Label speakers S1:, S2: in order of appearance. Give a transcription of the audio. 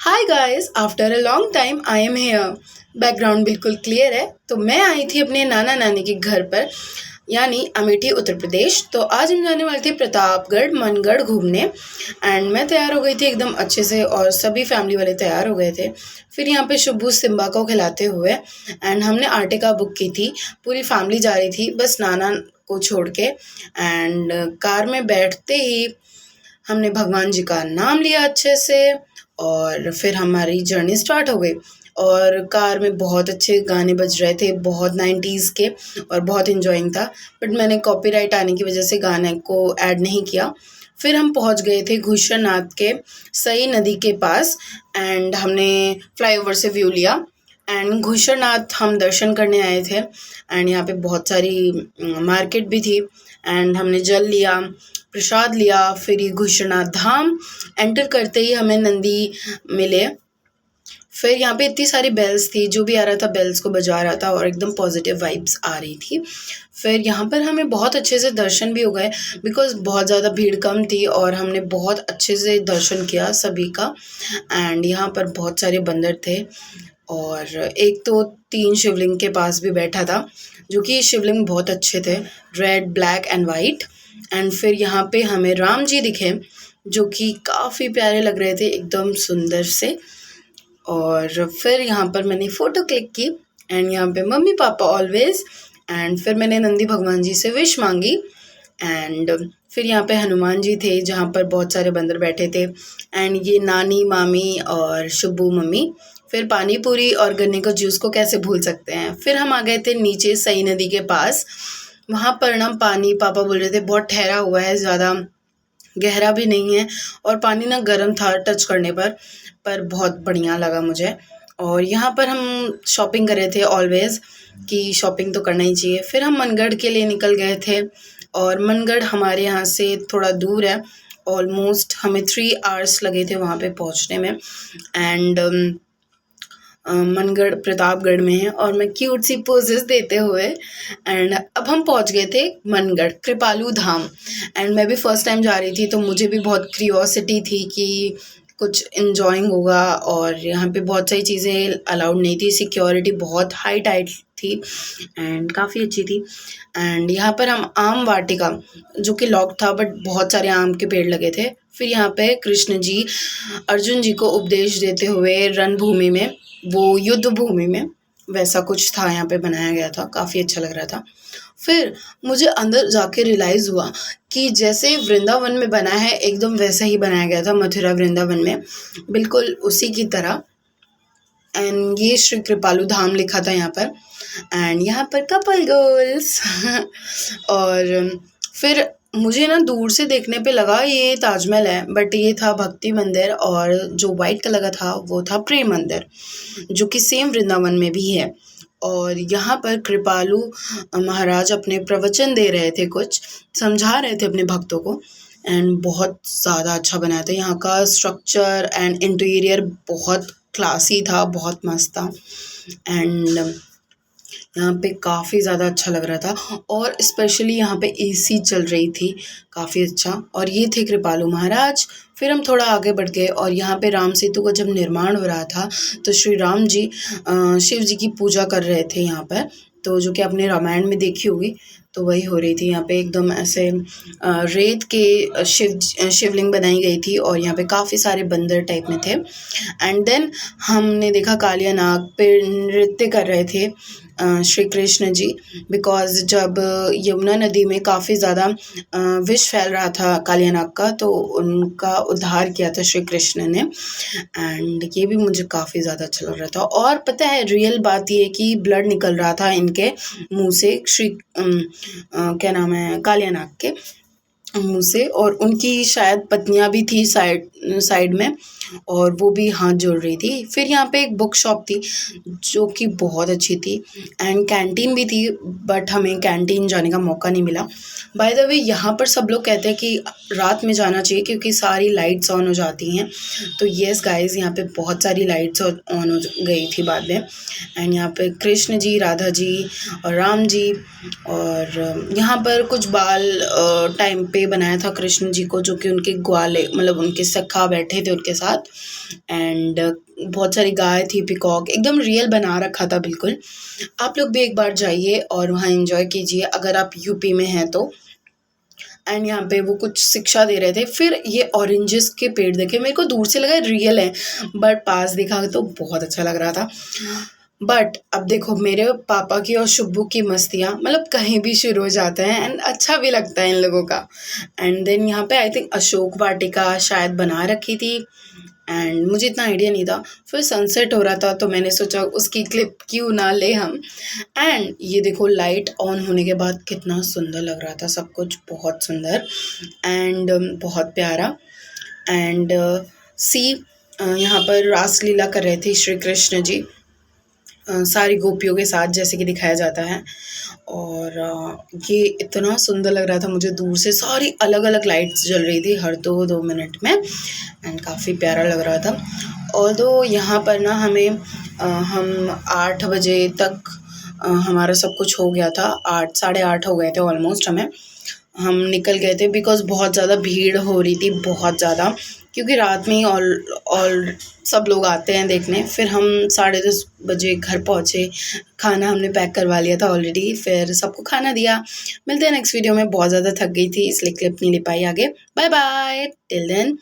S1: Hi guys, after a long time I am here. Background बिल्कुल clear है। तो मैं आई थी अपने नाना नानी के घर पर, यानी अमेठी उत्तर प्रदेश। तो आज हम जाने वाले थे प्रतापगढ़ मनगढ़ घूमने। एंड मैं तैयार हो गई थी एकदम अच्छे से, और सभी फैमिली वाले तैयार हो गए थे। फिर यहाँ पे शुभू सिम्बा को खिलाते हुए, एंड हमने आर्टिका बुक की थी। पूरी फैमिली जा रही थी, बस नाना को छोड़ के। एंड कार में बैठते ही हमने भगवान जी का नाम लिया अच्छे से, और फिर हमारी जर्नी स्टार्ट हो गई। और कार में बहुत अच्छे गाने बज रहे थे, बहुत 90s के, और बहुत इंजॉइंग था। बट मैंने कॉपीराइट आने की वजह से गाने को ऐड नहीं किया। फिर हम पहुंच गए थे घुशरनाथ के सई नदी के पास, एंड हमने फ्लाईओवर से व्यू लिया। एंड घुशरनाथ हम दर्शन करने आए थे, एंड यहाँ पे बहुत सारी मार्केट भी थी। एंड हमने जल लिया, प्रसाद लिया। फिर ये घुशरनाथ धाम एंटर करते ही हमें नंदी मिले। फिर यहाँ पे इतनी सारी बेल्स थी, जो भी आ रहा था बेल्स को बजा रहा था, और एकदम पॉजिटिव वाइब्स आ रही थी। फिर यहाँ पर हमें बहुत अच्छे से दर्शन भी हो गए, बिकॉज बहुत ज़्यादा भीड़ कम थी, और हमने बहुत अच्छे से दर्शन किया सभी का। एंड यहाँ पर बहुत सारे बंदर थे, और एक तो 3 शिवलिंग के पास भी बैठा था, जो कि शिवलिंग बहुत अच्छे थे, red black and white. And फिर यहाँ पे हमें राम जी दिखे, जो कि काफ़ी प्यारे लग रहे थे, एकदम सुंदर से। और फिर यहाँ पर मैंने फ़ोटो क्लिक की, एंड यहाँ पे मम्मी पापा ऑलवेज। एंड फिर मैंने नंदी भगवान जी से विश मांगी। एंड फिर यहाँ पे हनुमान जी थे, जहाँ पर बहुत सारे बंदर बैठे थे। एंड ये नानी मामी और शुभू मम्मी। फिर पानी पूरी और गन्ने का जूस को कैसे भूल सकते हैं। फिर हम आ गए थे नीचे सई नदी के पास। वहाँ पर ना पानी, पापा बोल रहे थे बहुत ठहरा हुआ है, ज़्यादा गहरा भी नहीं है, और पानी ना गर्म था टच करने पर बहुत बढ़िया लगा मुझे। और यहाँ पर हम शॉपिंग कर रहे थे ऑलवेज़, कि शॉपिंग तो करना ही चाहिए। फिर हम मनगढ़ के लिए निकल गए थे, और मनगढ़ हमारे यहाँ से थोड़ा दूर है। ऑलमोस्ट हमें 3 आवर्स लगे थे वहाँ पे पहुँचने में। एंड मनगढ़ प्रतापगढ़ में है, और मैं क्यूट सी पोजेस देते हुए। एंड अब हम पहुंच गए थे मनगढ़ कृपालू धाम। एंड मैं भी फर्स्ट टाइम जा रही थी, तो मुझे भी बहुत क्यूरियोसिटी थी कि कुछ इन्जॉइंग होगा। और यहाँ पे बहुत सारी चीज़ें अलाउड नहीं थी, सिक्योरिटी बहुत हाई टाइट थी, एंड काफ़ी अच्छी थी। एंड यहाँ पर हम आम वाटिका, जो कि लॉक था, बट बहुत सारे आम के पेड़ लगे थे। फिर यहाँ पे कृष्ण जी अर्जुन जी को उपदेश देते हुए रणभूमि में, वो युद्ध भूमि में, वैसा कुछ था यहाँ पे बनाया गया था, काफ़ी अच्छा लग रहा था। फिर मुझे अंदर जाके रियलाइज़ हुआ कि जैसे वृंदावन में बना है, एकदम वैसा ही बनाया गया था मथुरा वृंदावन में, बिल्कुल उसी की तरह। एंड ये श्री कृपालू धाम लिखा था यहाँ पर। एंड यहाँ पर कपल गोल्स और फिर मुझे ना दूर से देखने पे लगा ये ताजमहल है, बट ये था भक्ति मंदिर, और जो वाइट कलर का था वो था प्रेम मंदिर, जो कि सेम वृंदावन में भी है। और यहाँ पर कृपालू महाराज अपने प्रवचन दे रहे थे, कुछ समझा रहे थे अपने भक्तों को। एंड बहुत ज़्यादा अच्छा बनाया था यहाँ का स्ट्रक्चर, एंड इंटीरियर बहुत क्लासी था, बहुत मस्त था। एंड यहाँ पे काफ़ी ज़्यादा अच्छा लग रहा था, और स्पेशली यहाँ पे एसी चल रही थी, काफ़ी अच्छा। और ये थे कृपालू महाराज। फिर हम थोड़ा आगे बढ़ गए, और यहाँ पे राम सेतु का जब निर्माण हो रहा था, तो श्री राम जी शिव जी की पूजा कर रहे थे यहाँ पर, तो जो कि आपने रामायण में देखी होगी, तो वही हो रही थी यहाँ पे। एकदम ऐसे रेत के शिवलिंग बनाई गई थी, और यहाँ पे काफ़ी सारे बंदर टाइप में थे। एंड देन हमने देखा कालिया नाग पे नृत्य कर रहे थे श्री कृष्ण जी, बिकॉज जब यमुना नदी में काफ़ी ज़्यादा विष फैल रहा था कालिया नाग का, तो उनका उद्धार किया था श्री कृष्ण ने। एंड ये भी मुझे काफ़ी ज़्यादा अच्छा लग रहा था। और पता है, रियल बात ये है कि ब्लड निकल रहा था इनके मुंह से, क्या नाम है, कालिया नाग के मुँह से, और उनकी शायद पत्नियां भी थी साइड में, और वो भी हाथ जोड़ रही थी। फिर यहाँ पे एक बुक शॉप थी, जो कि बहुत अच्छी थी, एंड कैंटीन भी थी, बट हमें कैंटीन जाने का मौका नहीं मिला। बाय द वे, यहाँ पर सब लोग कहते हैं कि रात में जाना चाहिए, क्योंकि सारी लाइट्स ऑन हो जाती हैं। तो येस गाइस, यहाँ पे बहुत सारी लाइट्स ऑन हो गई थी बाद में। एंड यहाँ पे कृष्ण जी, राधा जी और राम जी, और यहाँ पर कुछ बाल टाइम पे पे बनाया था कृष्ण जी को, जो कि उनके ग्वाले मतलब उनके सखा बैठे थे उनके साथ। एंड बहुत सारी गाय थी, पीकॉक, एकदम रियल बना रखा था बिल्कुल। आप लोग भी एक बार जाइए और वहाँ एंजॉय कीजिए अगर आप यूपी में हैं तो। एंड यहाँ पे वो कुछ शिक्षा दे रहे थे। फिर ये ऑरेंजेस के पेड़ देखे, मेरे को दूर से लगा रियल है, बट पास देखा तो बहुत अच्छा लग रहा था। बट अब देखो मेरे पापा की और शुब्बू की मस्तियाँ मतलब कहीं भी शुरू हो जाते हैं एंड अच्छा भी लगता है इन लोगों का। एंड देन यहाँ पे आई थिंक अशोक वाटिका शायद बना रखी थी, एंड मुझे इतना आइडिया नहीं था। फिर सनसेट हो रहा था तो मैंने सोचा उसकी क्लिप क्यों ना ले हम। एंड ये देखो लाइट ऑन होने के बाद कितना सुंदर लग रहा था, सब कुछ बहुत सुंदर एंड बहुत प्यारा। एंड सी यहाँ पर रासलीला कर रहे थे श्री कृष्ण जी सारी गोपियों के साथ, जैसे कि दिखाया जाता है। और ये इतना सुंदर लग रहा था मुझे दूर से, सारी अलग अलग लाइट्स जल रही थी हर 2-2 मिनट में, एंड काफ़ी प्यारा लग रहा था। ऑल्दो यहाँ पर ना हमें हम 8 बजे तक हमारा सब कुछ हो गया था, 8 साढ़े 8 हो गए थे ऑलमोस्ट हमें, हम निकल गए थे बिकॉज़ बहुत ज़्यादा भीड़ हो रही थी, बहुत ज़्यादा, क्योंकि रात में ही ऑल सब लोग आते हैं देखने। फिर हम 10:30 बजे घर पहुँचे, खाना हमने पैक करवा लिया था ऑलरेडी, फिर सबको खाना दिया। मिलते हैं नेक्स्ट वीडियो में, बहुत ज़्यादा थक गई थी इसलिए क्लिप नहीं ले पाई आगे। Bye bye, till then.